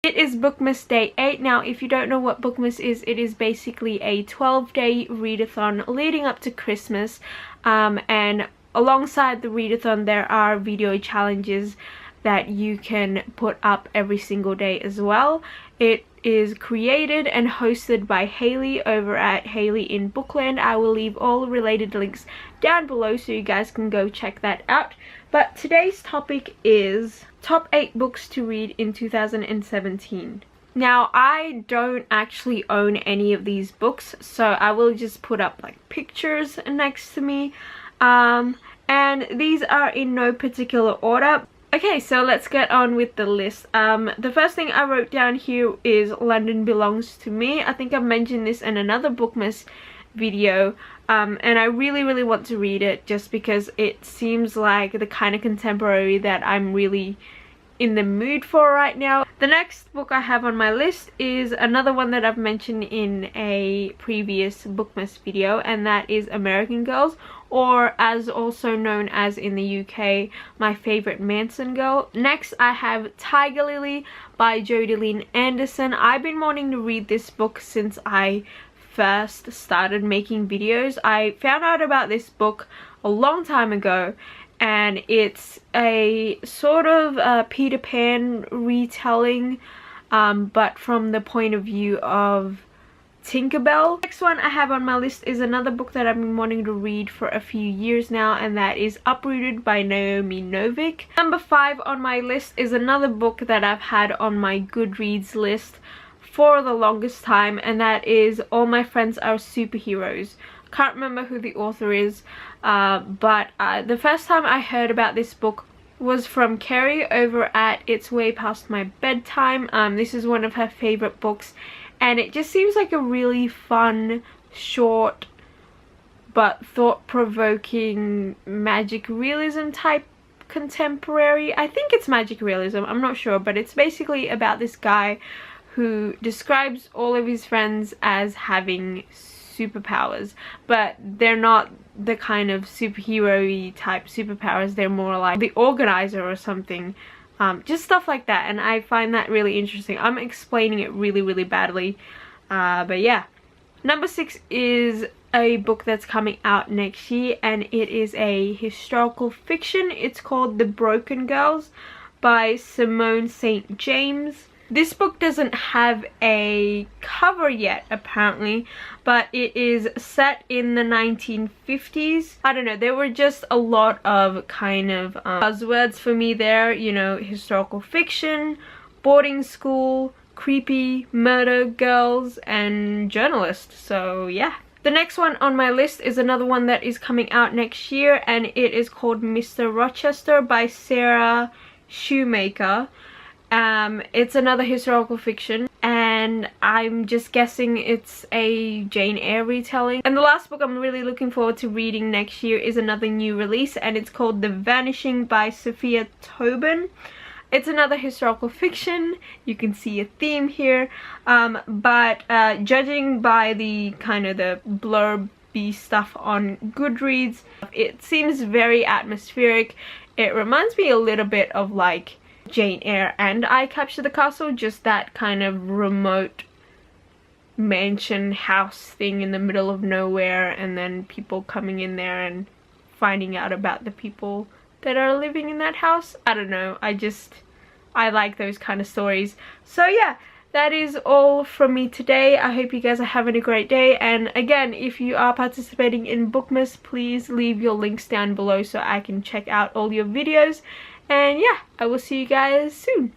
It is Bookmas Day 8. Now, if you don't know what Bookmas is, it is basically a 12-day readathon leading up to Christmas. And alongside the readathon, there are video challenges that you can put up every single day as well. It is created and hosted by Haley over at Haley in Bookland. I will leave all related links down below so you guys can go check that out. But today's topic is top 8 books to read in 2017. Now, I don't actually own any of these books, so I will just put up like pictures next to me. And these are in no particular order. Okay, so let's get on with the list. The first thing I wrote down here is London Belongs to Me. I think I've mentioned this in another Bookmas video, and I really want to read it just because it seems like the kind of contemporary that I'm really in the mood for right now. The next book I have on my list is another one that I've mentioned in a previous Bookmas video, and that is American Girls, or as also known as in the UK, My Favorite Manson Girl. Next I have Tiger Lily by Jodie Lynn Anderson. I've been wanting to read this book since I first started making videos. I found out about this book a long time ago, and it's a sort of Peter Pan retelling, but from the point of view of Tinkerbell. Next one I have on my list is another book that I've been wanting to read for a few years now, and that is Uprooted by Naomi Novik. Number 5 on my list is another book that I've had on my Goodreads list for the longest time, and that is All My Friends Are Superheroes. Can't remember who the author is, but the first time I heard about this book was from Kerry over at It's Way Past My Bedtime. This is one of her favorite books, and it just seems like a really fun, short, but thought-provoking magic realism type contemporary. I think it's magic realism, I'm not sure, but it's basically about this guy who describes all of his friends as having superpowers, but they're not the kind of superhero-y type superpowers. They're more like the organizer or something, just stuff like that, and I find that really interesting. I'm explaining it really badly, but yeah. Number 6 is a book that's coming out next year, and it is a historical fiction. It's called The Broken Girls by Simone St. James. This book doesn't have a cover yet, apparently, but it is set in the 1950s. I don't know, there were just a lot of kind of buzzwords for me there, you know, historical fiction, boarding school, creepy, murder girls, and journalist, so yeah. The next one on my list is another one that is coming out next year, and it is called Mr. Rochester by Sarah Shoemaker. It's another historical fiction, and I'm just guessing it's a Jane Eyre retelling. And the last book I'm really looking forward to reading next year is another new release, and it's called The Vanishing by Sophia Tobin. It's another historical fiction. You can see a theme here, but judging by the kind of the blurby stuff on Goodreads, it seems very atmospheric. It reminds me a little bit of like Jane Eyre and I Capture the Castle, just that kind of remote mansion house thing in the middle of nowhere, and then people coming in there and finding out about the people that are living in that house. I don't know, I like those kind of stories. So yeah, that is all from me today. I hope you guys are having a great day, and again, if you are participating in Bookmas, please leave your links down below so I can check out all your videos. And yeah, I will see you guys soon.